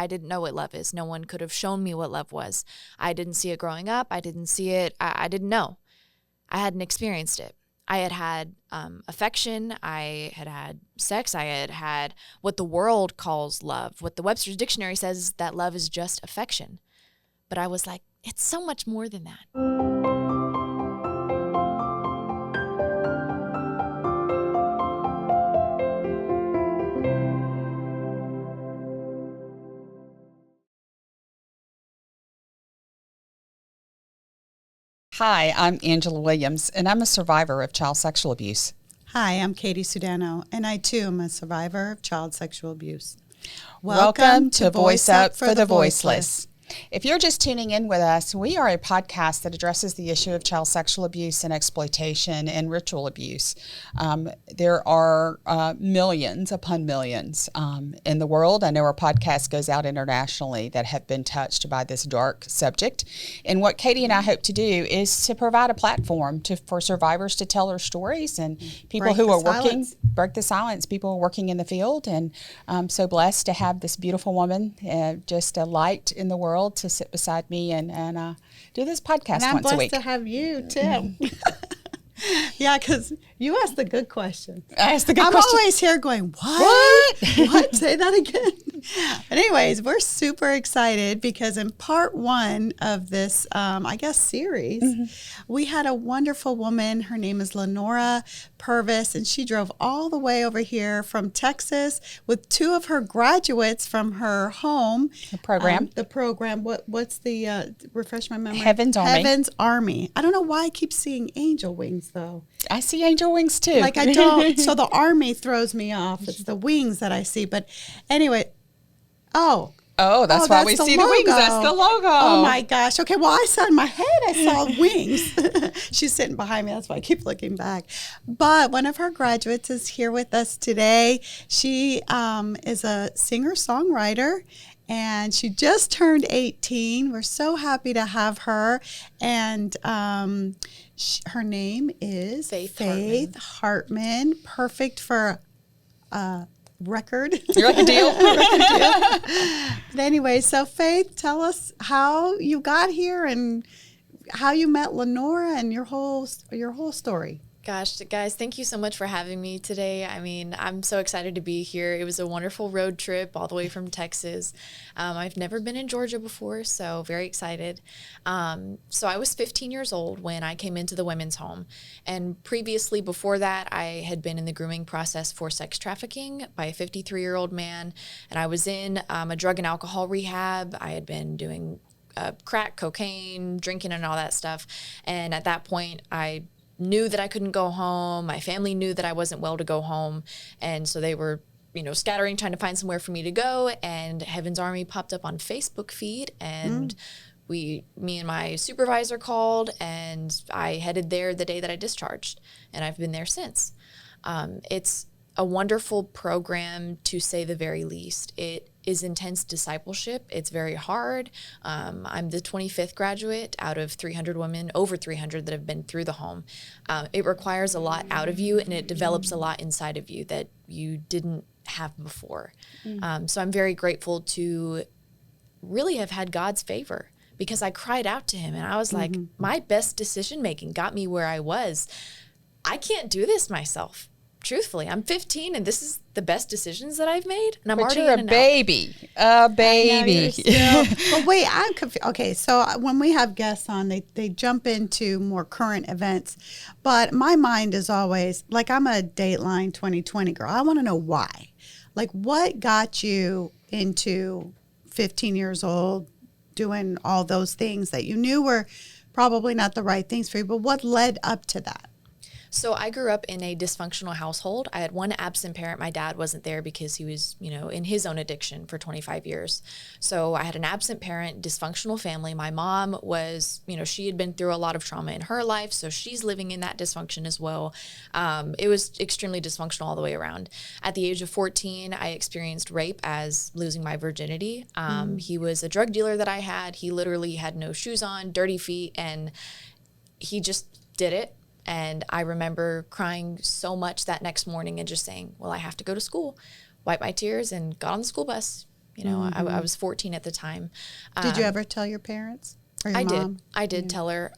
I didn't know what love is. No one could have shown me what love was. I didn't see it growing up. I didn't see it. I didn't know. I hadn't experienced it. I had had affection. I had had sex. I had had what the world calls love. What the Webster's Dictionary says is that love is just affection. But I was like, it's so much more than that. Hi, I'm Angela Williams, and I'm a survivor of child sexual abuse. Hi, I'm Katie Sudano, and I too am a survivor of child sexual abuse. Welcome to Voice Up for the Voiceless. If you're just tuning in with us, we are a podcast that addresses the issue of child sexual abuse and exploitation and ritual abuse. There are millions upon millions in the world. I know our podcast goes out internationally that have been touched by this dark subject. And what Katie and I hope to do is to provide a platform for survivors to tell their stories and people who are working, break the silence, people who are working in the field. And I'm so blessed to have this beautiful woman, just a light in the world, to sit beside me and do this podcast and once a week. I'm blessed to have you too. Yeah, because you asked the good question. I asked the good question. I'm always here going, what? What? Say that again. But anyways, we're super excited because in part one of this, series, we had a wonderful woman. Her name is Lenora Purvis, and she drove all the way over here from Texas with two of her graduates from her home. The program. What's the, refresh my memory? Heaven's Army. Heaven's Army. I don't know why I keep seeing angel wings, though. I see angel wings too. Like I don't. So the army throws me off. It's the wings that I see. But anyway, that's why we see the wings. That's the logo. Oh my gosh. Okay. Well, I saw in my head, I saw wings. She's sitting behind me. That's why I keep looking back. But one of her graduates is here with us today. She is a singer-songwriter. And she just turned 18. We're so happy to have her. And her name is Faith Hartman. Perfect for record. Record deal. But anyway, so Faith, tell us how you got here and how you met Lenora and your whole story. Gosh, guys, thank you so much for having me today. I mean, I'm so excited to be here. It was a wonderful road trip all the way from Texas. I've never been in Georgia before, so very excited. So I was 15 years old when I came into the women's home. And previously, before that, I had been in the grooming process for sex trafficking by a 53-year-old man. And I was in a drug and alcohol rehab. I had been doing crack, cocaine, drinking, and all that stuff. And at that point, I knew that I couldn't go home. My family knew that I wasn't well to go home. And so they were, scattering, trying to find somewhere for me to go. And Heaven's Army popped up on Facebook feed. And me and my supervisor called, and I headed there the day that I discharged. And I've been there since. It's a wonderful program, to say the very least. It is intense discipleship. It's very hard. I'm the 25th graduate out of 300 women, over 300 that have been through the home. It requires a lot out of you, and it develops a lot inside of you that you didn't have before. So I'm very grateful to really have had God's favor, because I cried out to him and I was like, my best decision making got me where I was. I can't do this myself. Truthfully, I'm 15 and this is the best decisions that I've made. And I'm but already you're a baby. A baby. But wait, I'm confused. Okay, so when we have guests on, they jump into more current events. But my mind is always, like, I'm a Dateline 2020 girl. I want to know why. Like, what got you into 15 years old doing all those things that you knew were probably not the right things for you, but what led up to that? So I grew up in a dysfunctional household. I had one absent parent. My dad wasn't there because he was, in his own addiction for 25 years. So I had an absent parent, dysfunctional family. My mom was, she had been through a lot of trauma in her life, so she's living in that dysfunction as well. It was extremely dysfunctional all the way around. At the age of 14, I experienced rape as losing my virginity. He was a drug dealer that I had. He literally had no shoes on, dirty feet, and he just did it. And I remember crying so much that next morning and just saying, well, I have to go to school, wipe my tears, and got on the school bus, You know, I was 14 at the time. Did you ever tell your parents or your mom? I did tell her.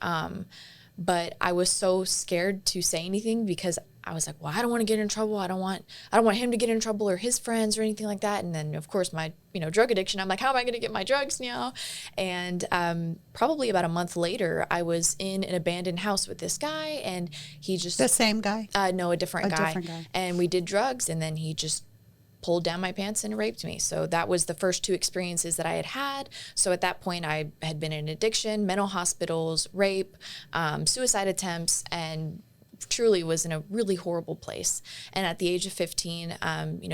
But I was so scared to say anything because I was like, well, I don't want to get in trouble. I don't want him to get in trouble or his friends or anything like that. And then of course my, drug addiction, I'm like, how am I going to get my drugs now? And probably about a month later, I was in an abandoned house with this guy, and he just... The same guy? No, a different guy. And we did drugs, and then he just pulled down my pants and raped me. So that was the first 2 experiences that I had had. So at that point, I had been in addiction, mental hospitals, rape, suicide attempts, and truly was in a really horrible place. And at the age of 15,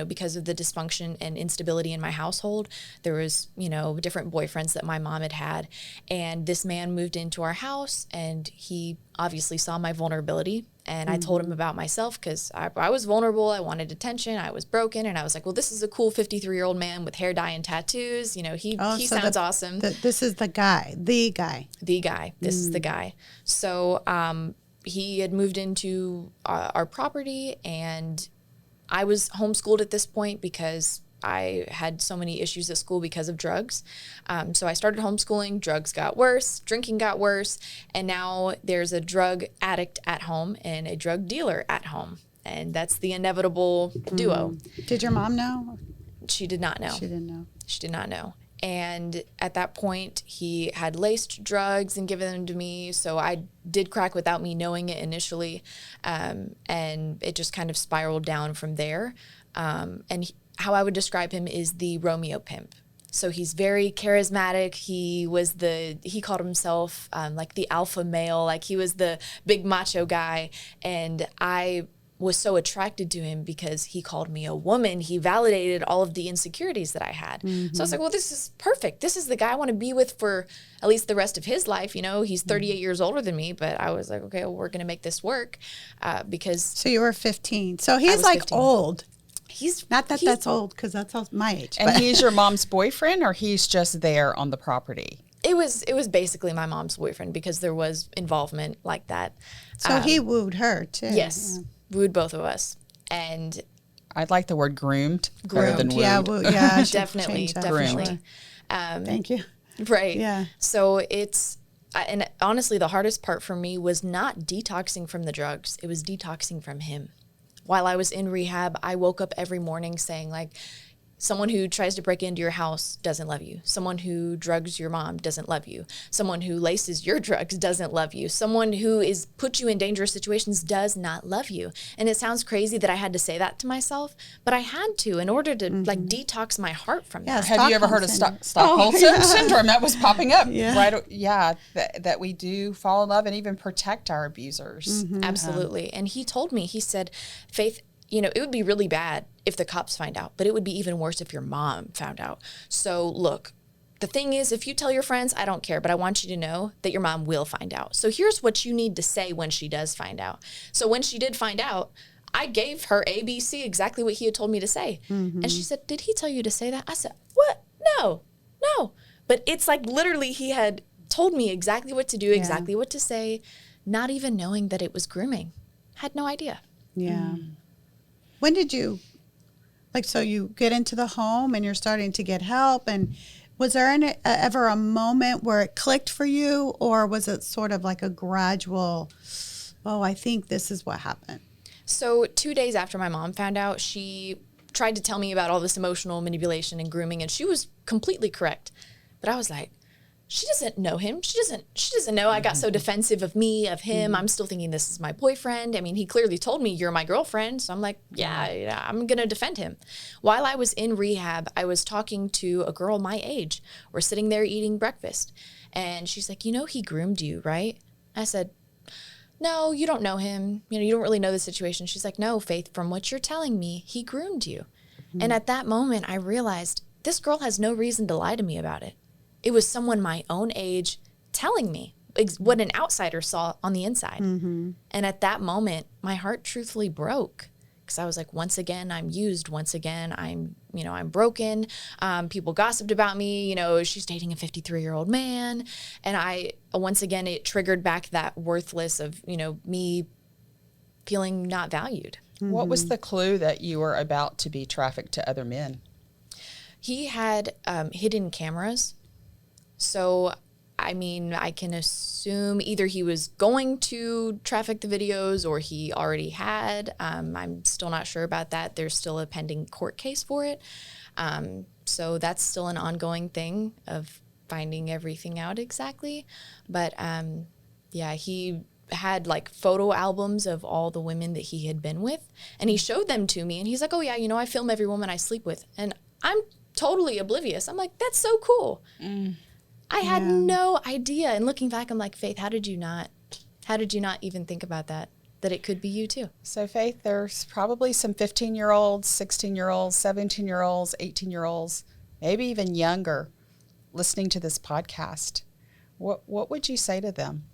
because of the dysfunction and instability in my household, there was, different boyfriends that my mom had had. And this man moved into our house, and he obviously saw my vulnerability. And I told him about myself because I was vulnerable. I wanted attention. I was broken. And I was like, well, this is a cool 53-year-old man with hair dye and tattoos. He sounds awesome. This is the guy. This is the guy. So he had moved into our property, and I was homeschooled at this point because I had so many issues at school because of drugs. So I started homeschooling, drugs got worse, drinking got worse, and now there's a drug addict at home and a drug dealer at home. And that's the inevitable duo. Did your mom know? She did not know. She didn't know. She did not know. And at that point, he had laced drugs and given them to me. So I did crack without me knowing it initially. And it just kind of spiraled down from there. How I would describe him is the Romeo pimp. So he's very charismatic. He called himself like the alpha male, like he was the big macho guy. And I was so attracted to him because he called me a woman. He validated all of the insecurities that I had. So I was like, well, this is perfect. This is the guy I want to be with for at least the rest of his life. He's 38 years older than me, but I was like, okay, well, we're going to make this work because... So you were 15. So he's like 15. Old. He's not that that's old, because that's my age. And he's your mom's boyfriend, or he's just there on the property? It was basically my mom's boyfriend because there was involvement like that. So he wooed her too. Yes, wooed both of us, and I'd like the word groomed rather than wooed. Yeah, definitely. Thank you. Right. Yeah. So and honestly, the hardest part for me was not detoxing from the drugs; it was detoxing from him. While I was in rehab, I woke up every morning saying, like, someone who tries to break into your house doesn't love you. Someone who drugs your mom doesn't love you. Someone who laces your drugs doesn't love you. Someone who puts you in dangerous situations does not love you. And it sounds crazy that I had to say that to myself, but I had to in order to like detox my heart from that. Have you ever heard of Stockholm syndrome? That was popping up. That we do fall in love and even protect our abusers. Absolutely. And he told me, he said, Faith, it would be really bad if the cops find out, but it would be even worse if your mom found out. So look, the thing is, if you tell your friends, I don't care, but I want you to know that your mom will find out. So here's what you need to say when she does find out. So when she did find out, I gave her ABC, exactly what he had told me to say. And she said, did he tell you to say that? I said, what? No. But it's like literally he had told me exactly what to do, exactly what to say, not even knowing that it was grooming. Had no idea. Yeah. When did you, so you get into the home and you're starting to get help, and was there ever a moment where it clicked for you, or was it sort of like a gradual, I think this is what happened? So 2 days after my mom found out, she tried to tell me about all this emotional manipulation and grooming, and she was completely correct. But I was like, she doesn't know him. She doesn't know I got so defensive of him. I'm still thinking this is my boyfriend. I mean, he clearly told me you're my girlfriend. So I'm like, yeah, I'm going to defend him. While I was in rehab, I was talking to a girl my age. We're sitting there eating breakfast. And she's like, he groomed you, right? I said, no, you don't know him. You don't really know the situation. She's like, no, Faith, from what you're telling me, he groomed you. And at that moment, I realized this girl has no reason to lie to me about it. It was someone my own age telling me what an outsider saw on the inside. And at that moment, my heart truthfully broke, because I was like, once again, I'm used. Once again, I'm broken. People gossiped about me. She's dating a 53-year-old man. And once again, it triggered back that worthless of, me feeling not valued. What was the clue that you were about to be trafficked to other men? He had hidden cameras. So, I mean, I can assume either he was going to traffic the videos or he already had. I'm still not sure about that. There's still a pending court case for it. So that's still an ongoing thing of finding everything out exactly. But yeah, he had like photo albums of all the women that he had been with, and he showed them to me, and he's like, oh yeah, I film every woman I sleep with. And I'm totally oblivious. I'm like, that's so cool. I had no idea. And looking back, I'm like, Faith, how did you not even think about that it could be you too? So Faith, there's probably some 15-year-olds, 16-year-olds, 17-year-olds, 18-year-olds, maybe even younger, listening to this podcast. What would you say to them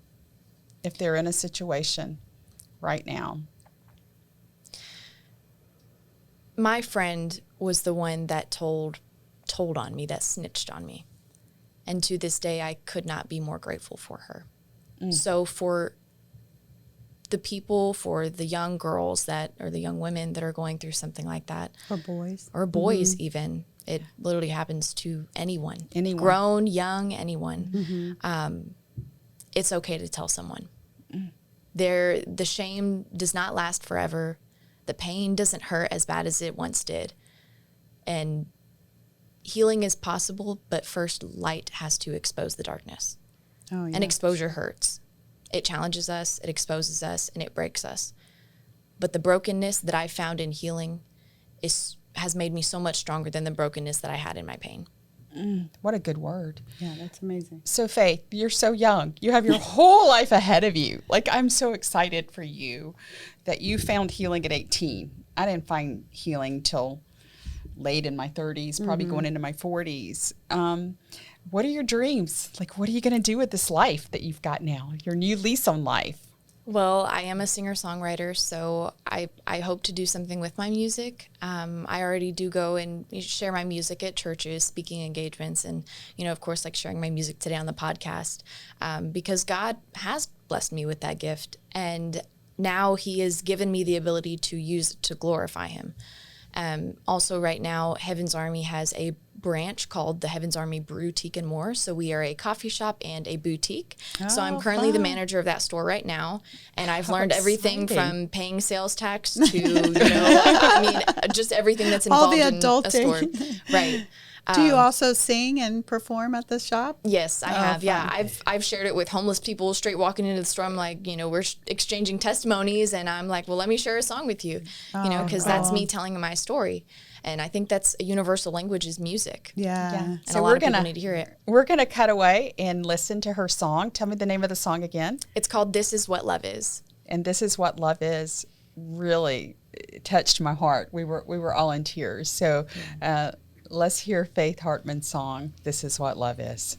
if they're in a situation right now? My friend was the one that told on me, that snitched on me. And to this day, I could not be more grateful for her. So for the people, for the young girls or the young women that are going through something like that. Or boys even. It literally happens to anyone. Grown, young, anyone. It's okay to tell someone. The shame does not last forever. The pain doesn't hurt as bad as it once did. And healing is possible, but first light has to expose the darkness. Oh, yeah. And exposure hurts. It challenges us, it exposes us, and it breaks us. But the brokenness that I found in healing has made me so much stronger than the brokenness that I had in my pain. What a good word. Yeah, that's amazing. So Faith, you're so young. You have your whole life ahead of you. Like, I'm so excited for you that you found healing at 18. I didn't find healing till late in my 30s, probably going into my 40s. What are your dreams? Like, what are you going to do with this life that you've got now, your new lease on life? Well, I am a singer-songwriter, so I hope to do something with my music. I already do go and share my music at churches, speaking engagements, and, of course, like sharing my music today on the podcast, because God has blessed me with that gift, and now He has given me the ability to use it to glorify Him. Also, right now, Heaven's Army has a branch called the Heaven's Army Boutique and More. So we are a coffee shop and a boutique. So I'm currently the manager of that store right now. And I've learned everything from paying sales tax to, just everything that's involved in a store. Right. Do you also sing and perform at the shop? Yes, I have. Fun. Yeah, I've shared it with homeless people straight walking into the store. I'm like, we're exchanging testimonies, and I'm like, well, let me share a song with you, because that's me telling my story. And I think that's a universal language is music. Yeah. And so a lot of people need to hear it. We're going to cut away and listen to her song. Tell me the name of the song again. It's called This Is What Love Is. And This Is What Love Is really touched my heart. We were all in tears. So let's hear Faith Hartman's song, This Is What Love Is.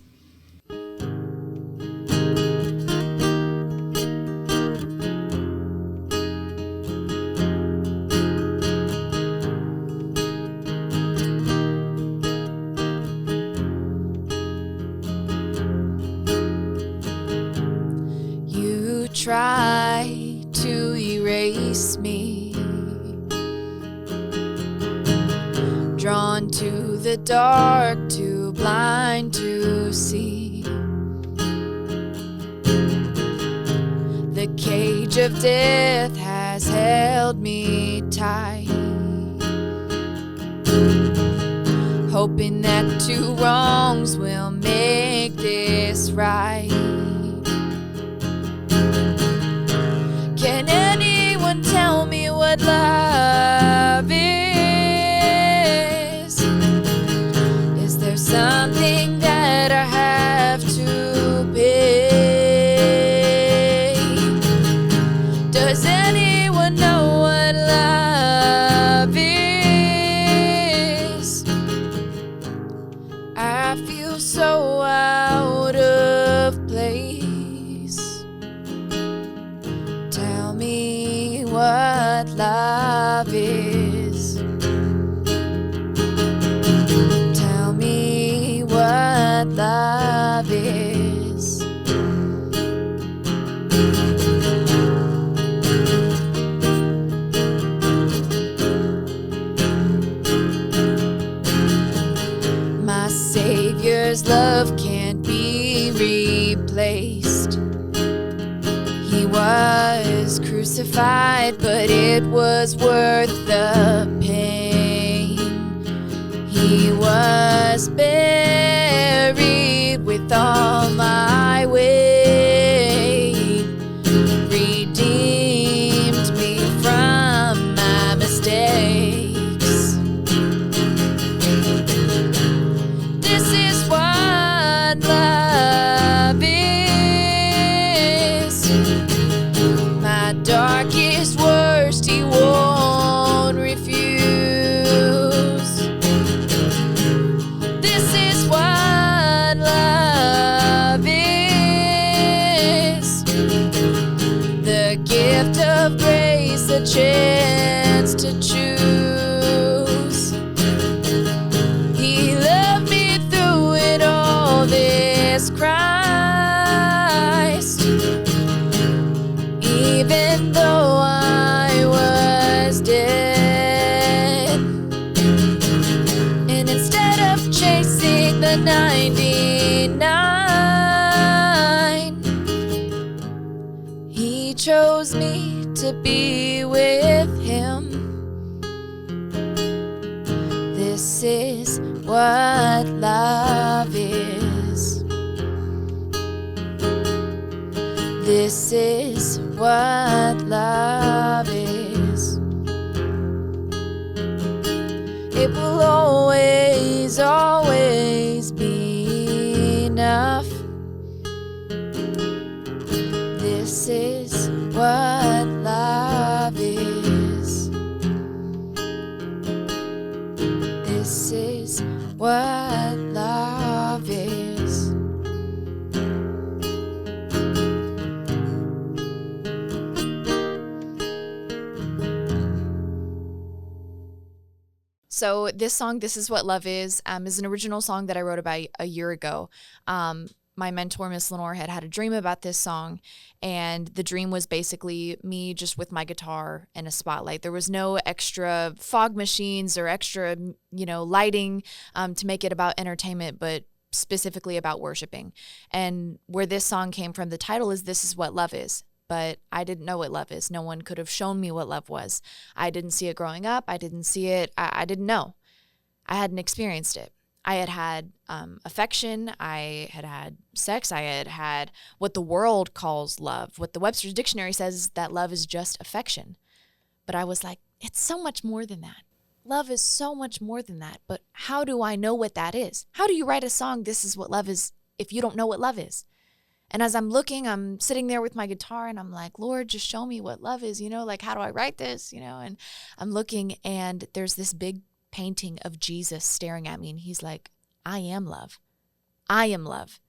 You try to erase me, drawn to the dark, too blind to see. The cage of death has held me tight, hoping that two wrongs will make this right. Can anyone tell me what love is? Is there something that I have to pay? Does anyone know what love is? I feel so out of place. Tell me what love is. Tell me what love is. 'cause love can't be replaced. He was crucified, but it was worth the pain. He was buried with all my weight, redeemed me from my mistakes. This is what love is. My darkest, worst, he won't refuse. This is what love is. The gift of grace, a chance to choose. He loved me through it all, this Christ. Even though I was dead. And instead of chasing the 99, he chose me to be with him. This is what love is. This is what love is. It will always, always be enough. This is what love is. This is what love is. So this song, This Is What Love is an original song that I wrote about a year ago. My mentor, Miss Lenore, had a dream about this song, and the dream was basically me just with my guitar and a spotlight. There was no extra fog machines or extra, lighting to make it about entertainment, but specifically about worshiping. And where this song came from, the title is This Is What Love Is. But I didn't know what love is. No one could have shown me what love was. I didn't see it growing up. I didn't see it. I didn't know. I hadn't experienced it. I had affection. I had had sex. I had had what the world calls love. What the Webster's Dictionary says is that love is just affection. But I was like, it's so much more than that. Love is so much more than that. But how do I know what that is? How do you write a song, This Is What Love Is, if you don't know what love is? And as I'm looking, I'm sitting there with my guitar and I'm like, Lord, just show me what love is, how do I write this, and I'm looking and there's this big painting of Jesus staring at me and he's like, I am love. I am love.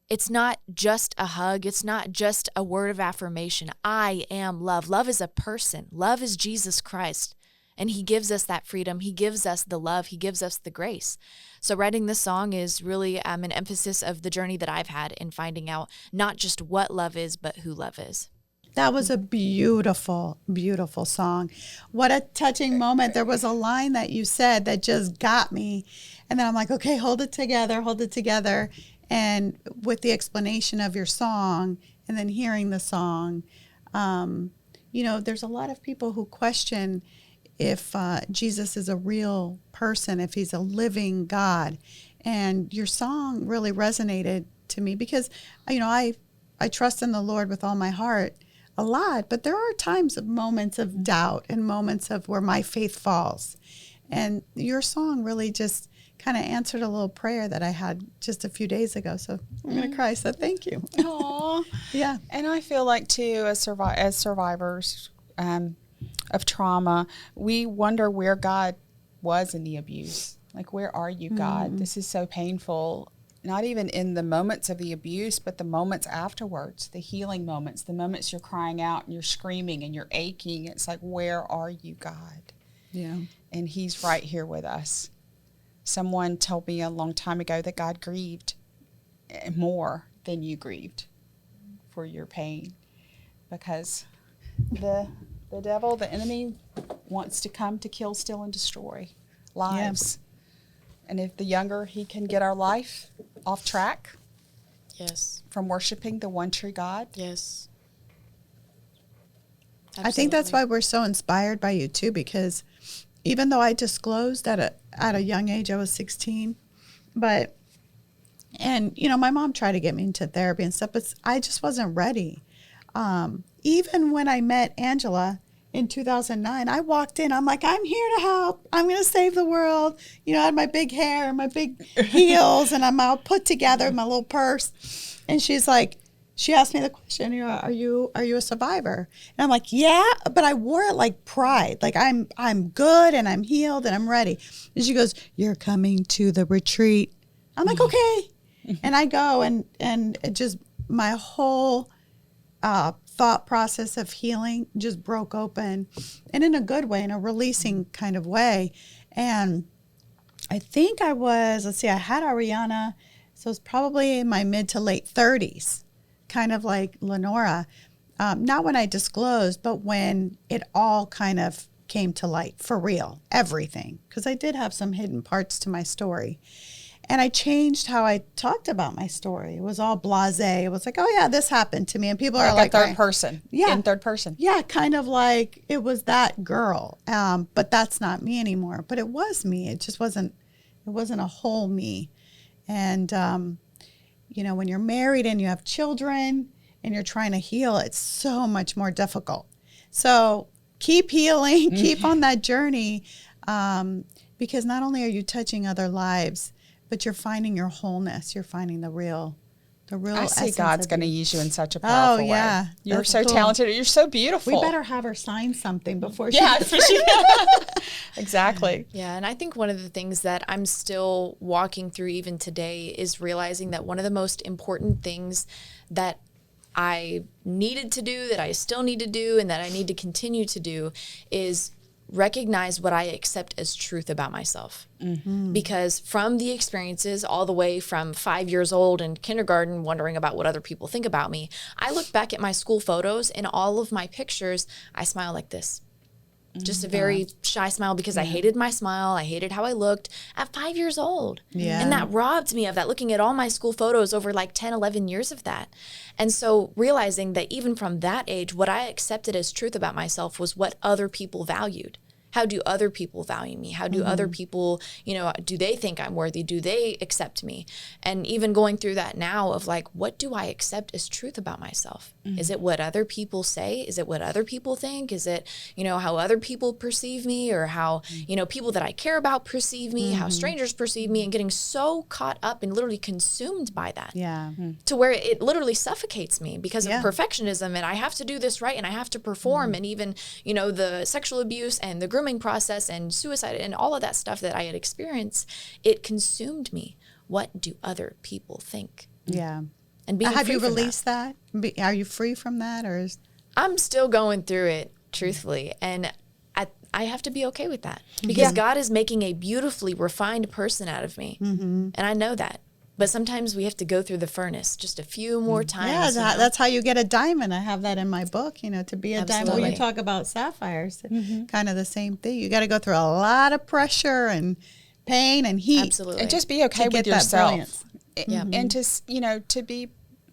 It's not just a hug. It's not just a word of affirmation. I am love. Love is a person. Love is Jesus Christ. And he gives us that freedom. He gives us the love. He gives us the grace. So writing this song is really an emphasis of the journey that I've had in finding out not just what love is, but who love is. That was a beautiful, beautiful song. What a touching moment. There was a line that you said that just got me. And then I'm like, okay, hold it together, hold it together. And with the explanation of your song and then hearing the song, there's a lot of people who question if Jesus is a real person, if he's a living God. And your song really resonated to me because, I trust in the Lord with all my heart a lot, but there are moments of doubt and moments of where my faith falls. And your song really just kind of answered a little prayer that I had just a few days ago. So I'm going to cry. So thank you. Aww. Yeah. And I feel like, too, as survivors of trauma, we wonder where God was in the abuse. Like, where are you, God? This is so painful. Not even in the moments of the abuse, but the moments afterwards, the healing moments, the moments you're crying out and you're screaming and you're aching. It's like, where are you, God? Yeah. And he's right here with us. Someone told me a long time ago that God grieved more than you grieved for your pain, because the devil, the enemy, wants to come to kill, steal, and destroy lives. Yeah. And if the younger he can get our life, off track Yes. from worshiping the one true God. Yes. I think that's Absolutely. why we're so inspired by you too, because even though I disclosed at a young age, I was 16, and my mom tried to get me into therapy and stuff, but I just wasn't ready. Even when I met Angela in 2009, I walked in, I'm like, I'm here to help. I'm going to save the world. I had my big hair and my big heels, and I'm all put together, my little purse. And she's like, she asked me the question, are you a survivor? And I'm like, yeah, but I wore it like pride. Like I'm good and I'm healed and I'm ready. And she goes, you're coming to the retreat. I'm like, okay. And I go and it just my whole thought process of healing just broke open, and in a good way, in a releasing kind of way. And I think I had Ariana, so it's probably in my mid to late 30s. Kind of like Lenora, not when I disclosed, but when it all kind of came to light for real, everything. Because I did have some hidden parts to my story. And I changed how I talked about my story. It was all blasé. It was like, oh, yeah, this happened to me. And people are like, third person. Yeah. In third person. Yeah, kind of like it was that girl. But that's not me anymore. But it was me. It just wasn't a whole me. And when you're married and you have children and you're trying to heal, it's so much more difficult. So keep healing, keep on that journey, because not only are you touching other lives, but you're finding your wholeness. You're finding the real I see God's going to use you in such a Oh, powerful yeah. way. You're That's so cool. talented. You're so beautiful. We better have her sign something before she Yeah, gets exactly. Yeah, and I think one of the things that I'm still walking through even today is realizing that one of the most important things that I needed to do, that I still need to do, and that I need to continue to do is recognize what I accept as truth about myself. Mm-hmm. Because from the experiences all the way from 5 years old in kindergarten, wondering about what other people think about me, I look back at my school photos and all of my pictures, I smile like this. Just a very shy smile because I hated my smile. I hated how I looked at 5 years old. Yeah. And that robbed me of that, looking at all my school photos over like 10, 11 years of that. And so realizing that even from that age, what I accepted as truth about myself was what other people valued. How do other people value me? How do other people, do they think I'm worthy? Do they accept me? And even going through that now of like, what do I accept as truth about myself? Is it what other people say? Is it what other people think? Is it, how other people perceive me, or how, people that I care about perceive me, how strangers perceive me, and getting so caught up and literally consumed by that. Yeah. To where it literally suffocates me because of perfectionism, and I have to do this right, and I have to perform, and even, the sexual abuse and the grooming process and suicide and all of that stuff that I had experienced, it consumed me. What do other people think? Yeah. And being have free you from released that? Are you free from that, or is... I'm still going through it, truthfully, and I have to be okay with that because God is making a beautifully refined person out of me, and I know that. But sometimes we have to go through the furnace just a few more times. Yeah, that's how you get a diamond. I have that in my book, to be a diamond. When you talk about sapphires, kind of the same thing. You got to go through a lot of pressure and pain and heat. Absolutely. And just be okay with yourself. And to be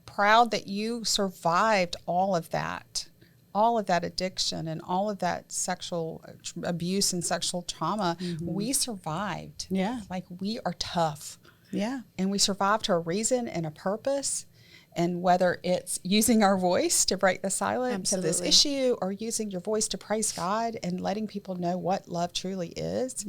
proud that you survived all of that addiction and all of that sexual abuse and sexual trauma. We survived. Yeah. Like, we are tough. Yeah. And we survived for a reason and a purpose. And whether it's using our voice to break the silence of this issue, or using your voice to praise God and letting people know what love truly is,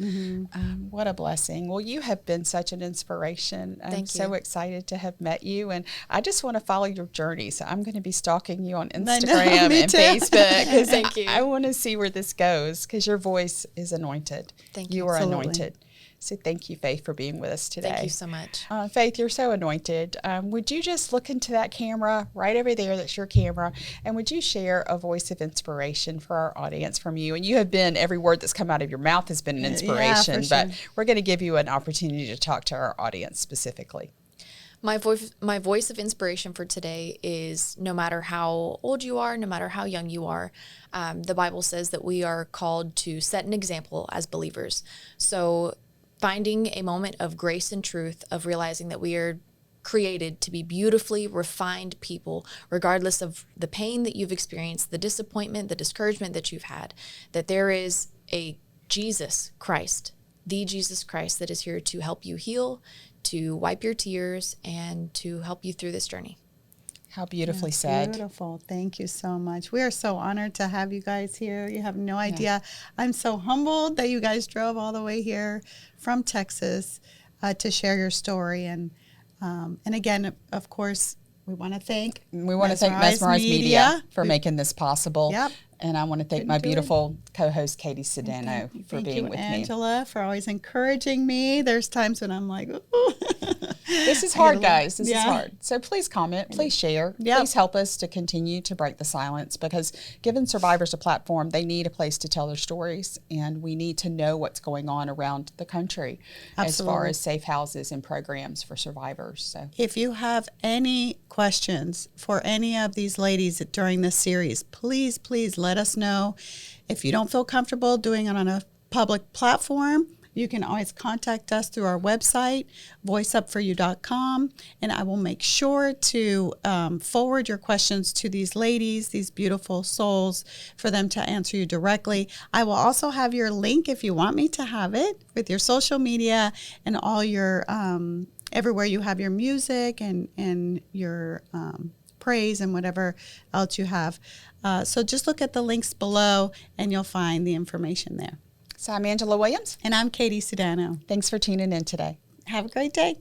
what a blessing. Well, you have been such an inspiration. I'm so excited to have met you. And I just want to follow your journey. So I'm going to be stalking you on Instagram and Facebook, because I want to see where this goes, because your voice is anointed. Thank you. You are anointed. So thank you, Faith, for being with us today. Thank you so much. Faith, you're so anointed. Would you just look into that camera right over there? That's your camera. And would you share a voice of inspiration for our audience from you? And you have been, every word that's come out of your mouth has been an inspiration, but we're going to give you an opportunity to talk to our audience specifically. My voice of inspiration for today is, no matter how old you are, no matter how young you are, the Bible says that we are called to set an example as believers. So finding a moment of grace and truth, of realizing that we are created to be beautifully refined people, regardless of the pain that you've experienced, the disappointment, the discouragement that you've had, that there is a Jesus Christ, the Jesus Christ that is here to help you heal, to wipe your tears, and to help you through this journey. How beautifully That's said. Beautiful. Thank you so much. We are so honored to have you guys here. You have no idea. I'm so humbled that you guys drove all the way here from Texas to share your story. And again, of course, we want to thank Mesmerize Media for making this possible. Yep. And I want to thank my beautiful co-host, Katie Sedano, for being with me. Thank you, Angela, for always encouraging me. There's times when I'm like, ooh. This is hard, guys. This is hard. So please comment, please share, please help us to continue to break the silence, because giving survivors a platform, they need a place to tell their stories, and we need to know what's going on around the country as far as safe houses and programs for survivors. So if you have any questions for any of these ladies during this series, please let us know. If you don't feel comfortable doing it on a public platform, you can always contact us through our website, voiceupforyou.com, and I will make sure to forward your questions to these ladies, these beautiful souls, for them to answer you directly. I will also have your link, if you want me to have it, with your social media and all your, everywhere you have your music and your praise and whatever else you have. So just look at the links below and you'll find the information there. So I'm Angela Williams. And I'm Katie Sedano. Thanks for tuning in today. Have a great day.